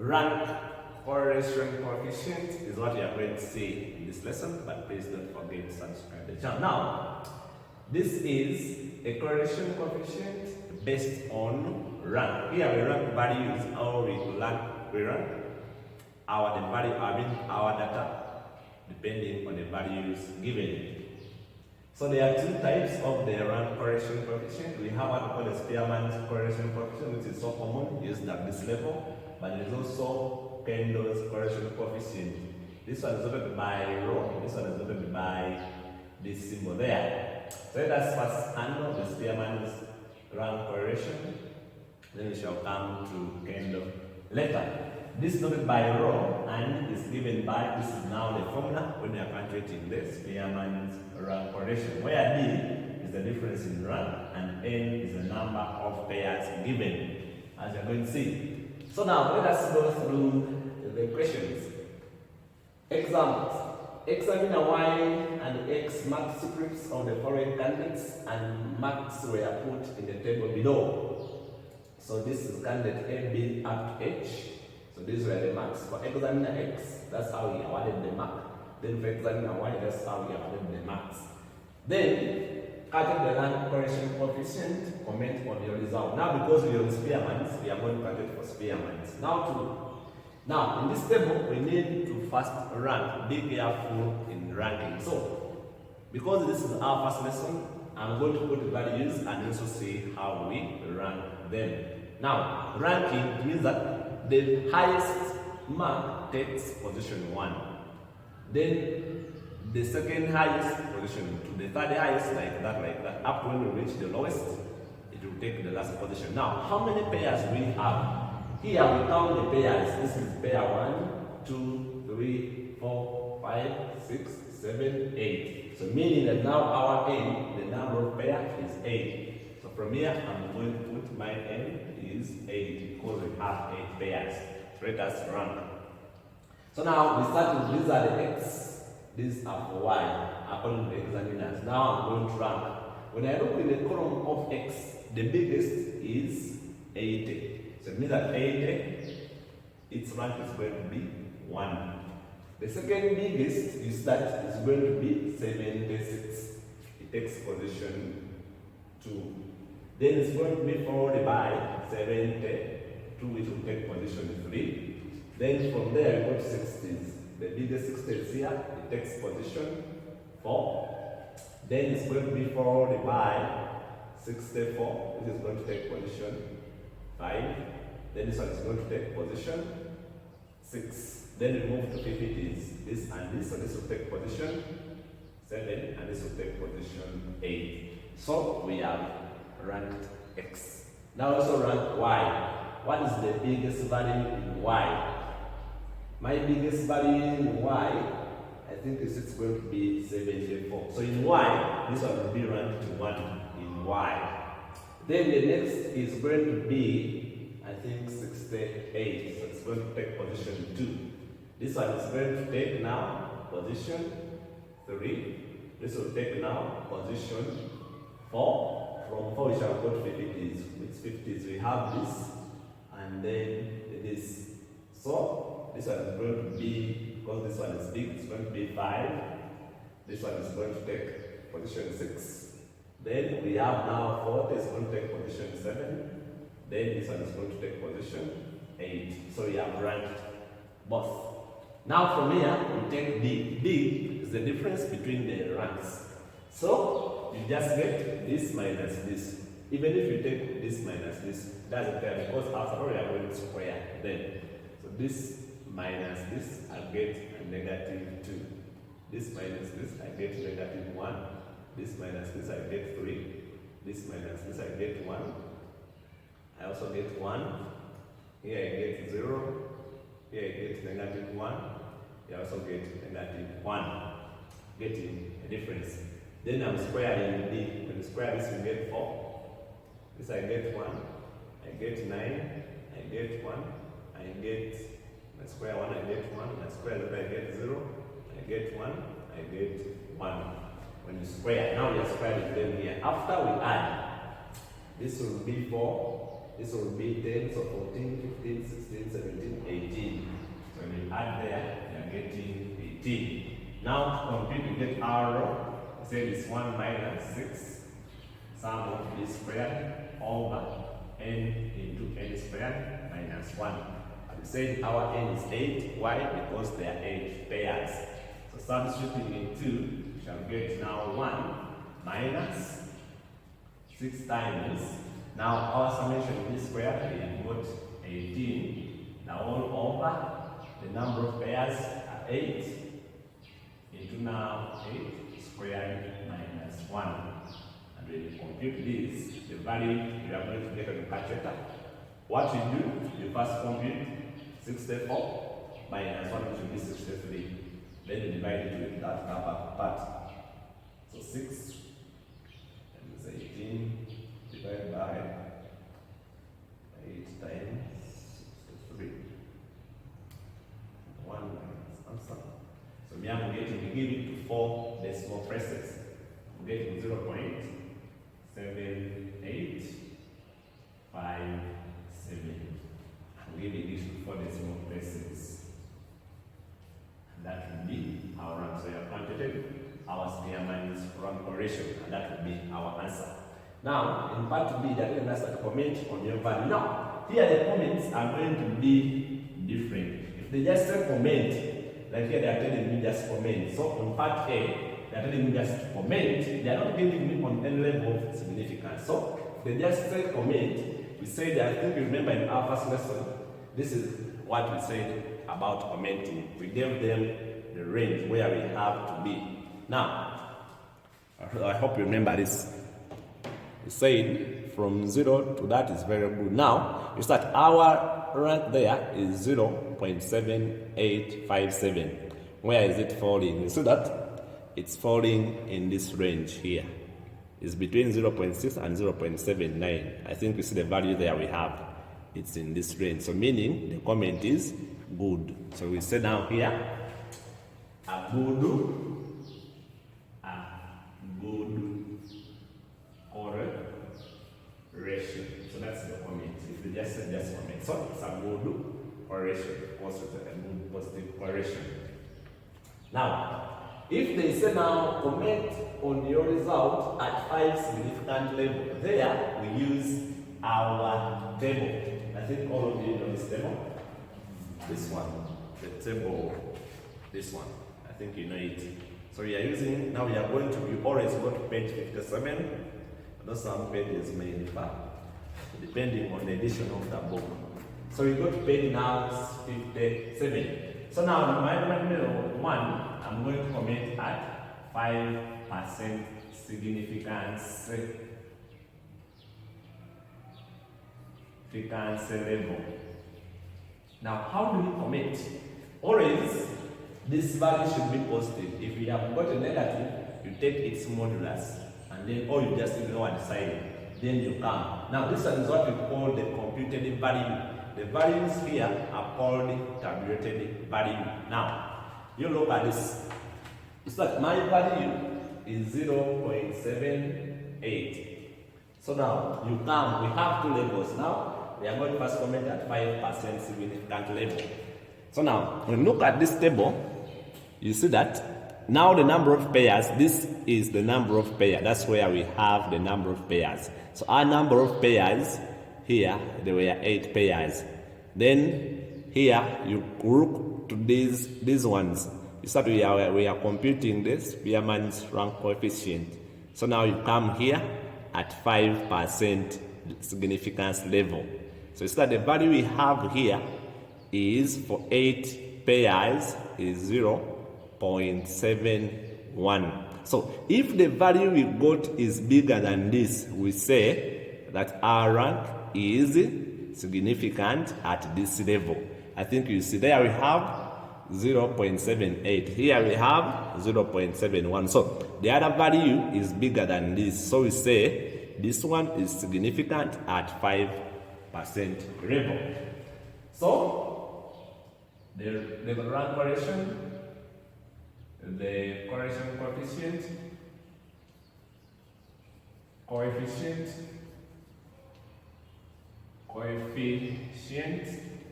Rank correlation coefficient is what we are going to see in this lesson, but please don't forget to subscribe to the channel. Now, this is a correlation coefficient based on rank. Here we rank values, or we rank our data depending on the values given. So there are two types of the rank correlation coefficient. We have what we call the Spearman correlation coefficient, which is so common, used at this level, but there is also Kendall's correlation coefficient. This one is denoted by rho, this one is denoted by this symbol there. So let us first handle the Spearman's rank correlation, then we shall come to Kendall later. This is noted by rho and is given by, this is now the formula when we are calculating the Spearman's rank correlation, where D is the difference in rank and N is the number of pairs given, as you are going to see. So now let us go through the questions. Examples. Examine a Y and X mark secrets of the following candidates, and marks were put in the table below. So this is candidate A, B up to H. So these were the marks. For examiner X, that's how we awarded the mark. Then for examiner Y, that's how we awarded the marks. Then, calculate the rank correlation coefficient, comment on your result. Now, because we are on Spearman's, we are going to calculate for Spearman's. Now, in this table, we need to first rank. Be careful in ranking. So, because this is our first lesson, I'm going to put the values and also see how we rank them. Now, ranking means that the highest mark takes position 1. Then the second highest position to the third highest, like that. Up when we reach the lowest, it will take the last position. Now, how many pairs we have? Here we count the pairs. This is pair 1, 2, 3, 4, 5, 6, 7, 8. So meaning that now our N, the number of pairs is 8. So from here, I'm going to put my N is 8 because we have 8 pairs. So let us rank. So now we start with these are the X, these are for Y, according to the examiners. Now I'm going to rank. When I look in the column of X, the biggest is 80. So it means that 80, its rank is going to be 1. The second biggest you start is going to be 76. It takes position 2. Then it's going to be followed by 72, which will take position 3. Then from there, we go to 60s. The biggest 60 is here, it takes position 4. Then it's going to be followed by 64, which is going to take position 5. Then this one is going to take position 6. Then we move to 50s. This and this, so this will take position 7, and this will take position 8. So we have ranked X. Now also rank Y. What is the biggest value in Y? My biggest value in Y, I think it's going to be 74. So in Y, this one will be ranked 1 in Y. Then the next is going to be, I think, 68. So it's going to take position 2. This one is going to take now position 3. This will take now position 4. From 4 we shall go to 50s. With 50s we have this and then this. So this one is going to be, because this one is big, it's going to be 5. This one is going to take position 6. Then we have now 4, is going to take position 7. Then this one is going to take position 8. So we have ranked both. Now from here we take D. D is the difference between the ranks. So you just get this minus this. Even if you take this minus this, doesn't matter because after all we are going to square then. So this minus this, I get a negative 2. This minus this, I get negative 1. This minus this, I get 3. This minus this, I get 1. I also get 1. Here I get 0. Here I get negative 1. Here I also get negative 1. Getting a difference. Then I'm squaring D. When you square this, you get 4. This I get 1. I get 9. I get 1. I get, I square 1, I get 1. I square that, I get 0. I get 1. I get 1. When you square, now we are squaring them here. After we add, this will be 4. This will be 10, so 14, 15, 16, 17, 18. said it's 1 minus 6 sum of b squared over n into n squared minus 1. We said our n is 8. Why? Because there are 8 pairs. So substituting in 2, we shall get now 1 minus 6 times. Now our summation b squared, we have got 18. Now all over, the number of pairs are 8 into now 8 squared minus 1. And when you compute this, the value you are going to get on the calculator, what you do, you first compute 64 minus 1, which will be 63. Then you divide it with that upper part. So 6 and 18 divided by 8 times 63. 1 minus answer. So we are going to give it to 4 decimal places. We get to 0.7857. I'm giving this to 4 decimal places. And that will be our answer. So you have quantitative our Spearman's rank ratio, and that will be our answer. Now, in part B, they're going to ask us to comment on your value. Now, here the comments are going to be different. If they just say comment, like here they are telling me just comment. So on part A, they are telling me just comment. They are not giving me on any level of significance. So if they just say comment, we said, I think you remember in our first lesson, this is what we said about commenting. We gave them the range where we have to be. Now, I hope you remember this. We said from 0 to that is very good. Now, you start our rank there is 0.7857. Where is it falling? You see that it's falling in this range here. It's between 0.6 and 0.79. I think you see the value there we have. It's in this range. So meaning the comment is good. So we say down here, a good correlation. So that's the comment. If you just say just comment. So it's a good correlation. Also a good positive correlation. Now, if they say now comment on your result at 5 significant level, there we use our table. I think all of you know this table. This one, the table, this one. I think you know it. So we are using, now we are going to, you always go to page 57. Those some pages may differ, depending on the edition of the book. So we go to page now 57. So now in my number 1, I'm going to comment at 5% significance level. Now, how do we comment? Always, this value should be positive. If you have got a negative, you take its modulus, and then, or you just ignore the sign. Then you come. Now, this one is what we call the computed value. The values here are called tabulated value. Now, you look at this. It's like my value is 0.78. So now, you come, we have 2 levels now. We are going to first comment at 5% significant level. So now, when you look at this table, you see that now the number of pairs, this is the number of pairs. That's where we have the number of pairs. So our number of pairs, here, there were 8 pairs. Then, here, you look to these ones. You start, we are computing this Spearman's rank coefficient. So now you come here at 5% significance level. So it's that the value we have here is for 8 pairs is 0.71. So if the value we got is bigger than this, we say that our rank is significant at this level. I think you see there we have 0.78. Here we have 0.71. So the other value is bigger than this. So we say this one is significant at 5% level. So the rank correlation, the correlation coefficient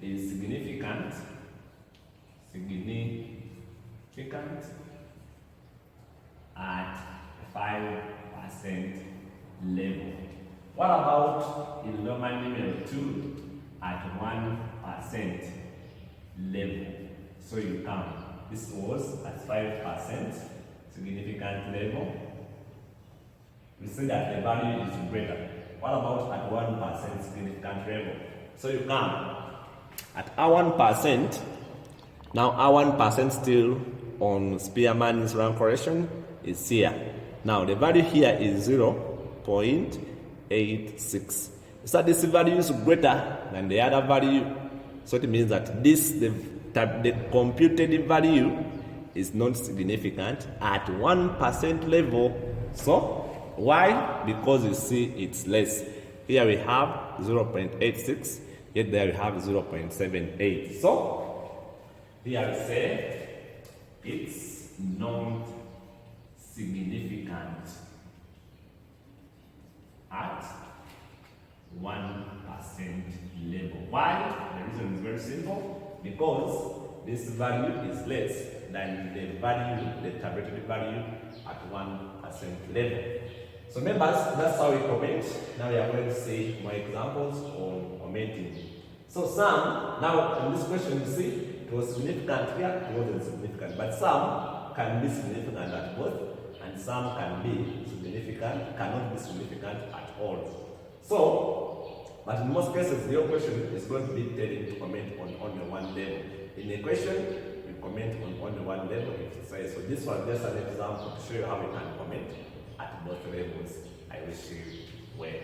is significant at 5% level. What about in Roman numeral 2 at 1% level? So you count. This was at 5% significant level. We see that the value is greater. What about at 1% significant level? So you count. At our 1%, now our 1% still on Spearman's rank correction is here. Now the value here is 0.86. So this value is greater than the other value. So it means that the computed value is not significant at 1% level. So why? Because you see it's less. Here we have 0.86, yet there we have 0.78. So here we say it's not significant at 1% level. Why? The reason is very simple. Because this value is less than the value, the tabulated value at 1% level. So members, that's how we comment. Now we are going to see more examples on omitting. So some, now in this question you see, it was significant here, it wasn't significant. But some can be significant at both, and some can be significant, cannot be significant at all. So, but in most cases, your question is going to be telling you to comment on only one level. In a question, you comment on only one level if it says. So this was just an example to show you how you can comment at both levels. I wish you well.